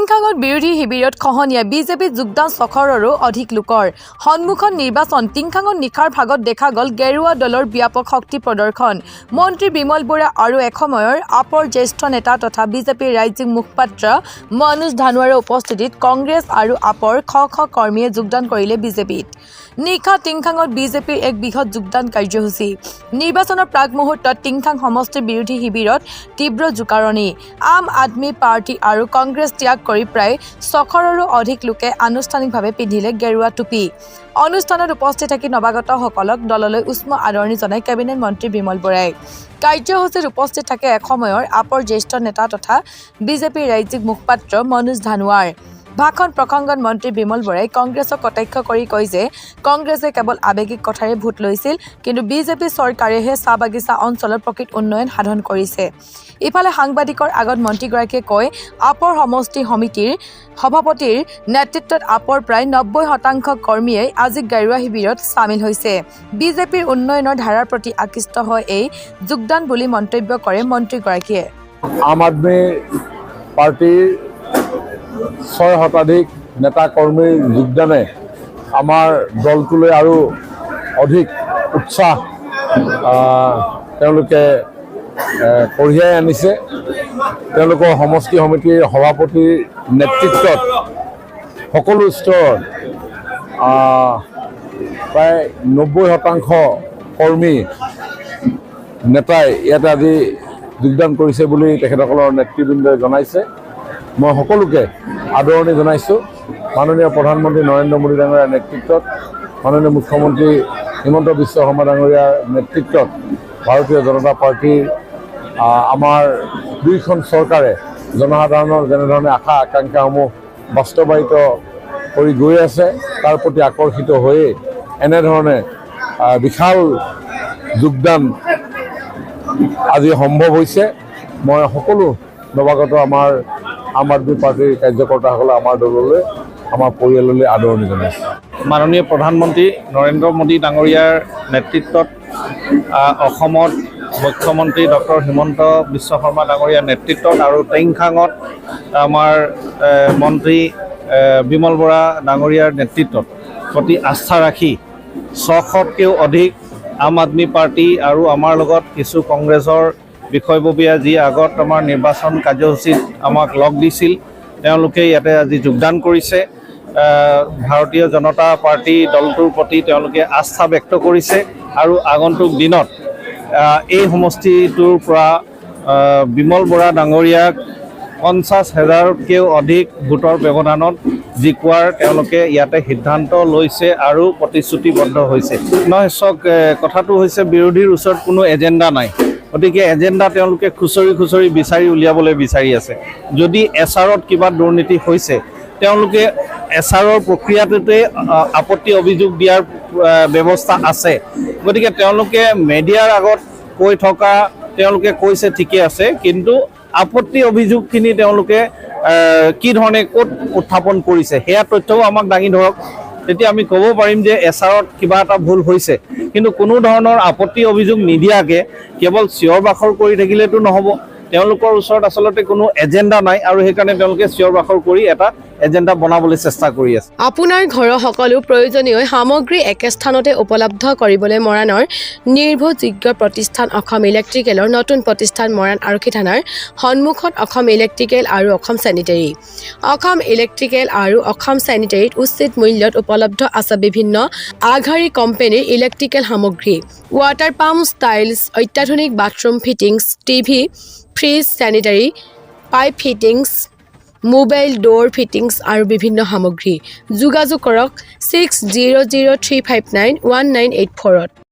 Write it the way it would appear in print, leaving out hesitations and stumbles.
টিংখাঙত বিৰোধী শিবিৰত খহনীয়া বিজেপি যোগদান ছখৰৰো অধিক লোকৰ সন্মুখত নিৰ্বাচন টিংখাঙত নিশাৰ ভাগত দেখা গ'ল গেৰুৱা দলৰ ব্যাপক শক্তি প্ৰদৰ্শন মন্ত্ৰী বিমল বৰা আৰু এসময়ৰ আপৰ জ্যেষ্ঠ নেতা তথা বিজেপিৰ ৰাজ্যিক মুখপাত্ৰ মনোজ ধানোৱাৰৰ উপস্থিতিত কংগ্ৰেছ আৰু আপৰ খ কৰ্মীয়ে যোগদান কৰিলে বিজেপিত নিশা টিংখাঙত বিজেপিৰ এক বৃহৎ যোগদান কাৰ্যসূচী নিৰ্বাচনৰ প্ৰাক মুহূৰ্তত টিংখাং সমষ্টিৰ বিৰোধী শিবিৰত তীব্ৰ জোকাৰণি আম আদমি পাৰ্টি আৰু কংগ্ৰেছ ত্যাগ কৰি প্ৰায় ছখৰৰো অধিক লোকে আনুষ্ঠানিকভাৱে পিন্ধিলে গেৰুৱা টুপি অনুষ্ঠানত উপস্থিত থাকি নৱাগতসকলক দললৈ উষ্ম আদৰণি জনাই কেবিনেট মন্ত্ৰী বিমল বৰাই কাৰ্যসূচীত উপস্থিত থাকে এসময়ৰ আপৰ জ্যেষ্ঠ নেতা তথা বিজেপিৰ ৰাজ্যিক মুখপাত্ৰ মনোজ ধানোৱাৰ ভাষণ প্ৰসংগত মন্ত্ৰী বিমল বৰাই কংগ্ৰেছক কটাক্ষ কৰি কয় যে কংগ্ৰেছে কেৱল আৱেগিক কথাৰে ভোট লৈছিল কিন্তু বিজেপি চৰকাৰেহে চাহ বাগিচা অঞ্চলৰ প্ৰকৃত উন্নয়ন সাধন কৰিছে ইফালে সাংবাদিকৰ আগত মন্ত্ৰীগৰাকীয়ে কয় আপৰ সমষ্টি সমিতিৰ সভাপতিৰ নেতৃত্বত আপৰ প্ৰায় 90% কৰ্মীয়ে আজি গেৰুৱা শিবিৰত চামিল হৈছে বিজেপিৰ উন্নয়নৰ ধাৰাৰ প্ৰতি আকৃষ্ট হৈ এই যোগদান বুলি মন্তব্য কৰে মন্ত্ৰীগৰাকীয়ে আম আদমি পাৰ্টিৰ 6 শতাধিক নেতা কৰ্মীৰ যোগদানে আমাৰ দলটোলৈ আৰু অধিক উৎসাহ তেওঁলোকে কঢ়িয়াই আনিছে তেওঁলোকৰ সমষ্টি সমিতিৰ সভাপতিৰ নেতৃত্বত সকলো স্তৰত প্ৰায় 90% কৰ্মী নেতাই ইয়াতে আজি যোগদান কৰিছে বুলি তেখেতসকলৰ নেতৃবৃন্দই জনাইছে মই সকলোকে আদৰণি জনাইছোঁ মাননীয় প্ৰধানমন্ত্ৰী নৰেন্দ্ৰ মোদী ডাঙৰীয়াৰ নেতৃত্বত মাননীয় মুখ্যমন্ত্ৰী হিমন্ত বিশ্ব শৰ্মা ডাঙৰীয়াৰ নেতৃত্বত ভাৰতীয় জনতা পাৰ্টীৰ আমাৰ দুইখন চৰকাৰে জনসাধাৰণৰ যেনেধৰণে আশা আকাংক্ষাসমূহ বাস্তৱায়িত কৰি গৈ আছে তাৰ প্ৰতি আকৰ্ষিত হৈয়ে এনেধৰণে বিশাল যোগদান আজি সম্ভৱ হৈছে মই সকলো নৱাগত আমাৰ আম আদমি পাৰ্টিৰ কাৰ্যকৰ্তাসকলে আমাৰ দললৈ আমাৰ পৰিয়াললৈ আদৰণি জনাইছে মাননীয় প্ৰধানমন্ত্ৰী নৰেন্দ্ৰ মোদী ডাঙৰীয়াৰ নেতৃত্বত অসমত মুখ্যমন্ত্ৰী ডক্টৰ হিমন্ত বিশ্ব শৰ্মা ডাঙৰীয়াৰ নেতৃত্বত আৰু টিংখাঙত আমাৰ মন্ত্ৰী বিমল বৰা ডাঙৰীয়াৰ নেতৃত্বত প্ৰতি আস্থা ৰাখি 600তকৈও অধিক আম আদমি পাৰ্টি আৰু আমাৰ লগত কিছু কংগ্ৰেছৰ বিষয়ববীয়া যি আগত আমাৰ নিৰ্বাচন কাৰ্যসূচীত আমাক লগ দিছিল তেওঁলোকে ইয়াতে আজি যোগদান কৰিছে ভাৰতীয় জনতা পাৰ্টি দলটোৰ প্ৰতি তেওঁলোকে আস্থা ব্যক্ত কৰিছে আৰু আগন্তুক দিনত এই সমষ্টিটোৰ পৰা বিমল বৰা ডাঙৰীয়াক 50,000তকৈও অধিক ভোটৰ ব্যৱধানত জিকোৱাৰ তেওঁলোকে ইয়াতে সিদ্ধান্ত লৈছে আৰু প্ৰতিশ্ৰুতিবদ্ধ হৈছে নহয় চক কথাটো হৈছে বিৰোধীৰ ওচৰত কোনো এজেণ্ডা নাই গতিকে এজেণ্ডা তেওঁলোকে খুচৰি বিচাৰি উলিয়াবলৈ বিচাৰি আছে যদি এছআৰত কিবা দুৰ্নীতি হৈছে তেওঁলোকে এছআৰৰ প্ৰক্ৰিয়াটোতে আপত্তি অভিযোগ দিয়াৰ ব্যৱস্থা আছে গতিকে তেওঁলোকে মিডিয়াৰ আগত কৈ থকা তেওঁলোকে কৈছে ঠিকে আছে কিন্তু আপত্তি অভিযোগখিনি তেওঁলোকে কি ধৰণে ক'ত উত্থাপন কৰিছে সেয়া তথ্যও আমাক দাঙি ধৰক তেতিয়া আমি ক'ব পাৰিম যে এছআৰত কিবা এটা ভুল হৈছে কিন্তু কোনো ধৰণৰ আপত্তি অভিযোগ নিদিয়াকৈ কেৱল চিঞৰ বাখৰ কৰি থাকিলেতো নহ'ব তেওঁলোকৰ ওচৰত আচলতে কোনো এজেণ্ডা নাই আৰু সেইকাৰণে তেওঁলোকে চিঞৰ বাখৰ কৰি এটা এজেণ্ডা বনাবলৈ চেষ্টা কৰি আছে আপোনাৰ ঘৰৰ সকলো প্ৰয়োজনীয় সামগ্ৰী একে স্থানতে উপলব্ধ কৰিবলৈ মৰাণৰ নিৰ্ভৰযোগ্য প্ৰতিষ্ঠান অসম ইলেক্ট্ৰিকেলৰ নতুন প্ৰতিষ্ঠান মৰাণ আৰক্ষী থানাৰ সন্মুখত অসম ইলেক্ট্ৰিকেল আৰু অসম চেনিটেৰী অসম ইলেক্ট্ৰিকেল আৰু অসম চেনিটেৰীত উচিত মূল্যত উপলব্ধ আছে বিভিন্ন আগশাৰী কোম্পানীৰ ইলেক্ট্ৰিকেল সামগ্ৰী ৱাটাৰ পাম্প ষ্টাইলছ অত্যাধুনিক bathroom fittings TV fridge sanitary pipe fittings mobile ডোৰ fittings আৰু বিভিন্ন সামগ্ৰী যোগাযোগ কৰক 6003591984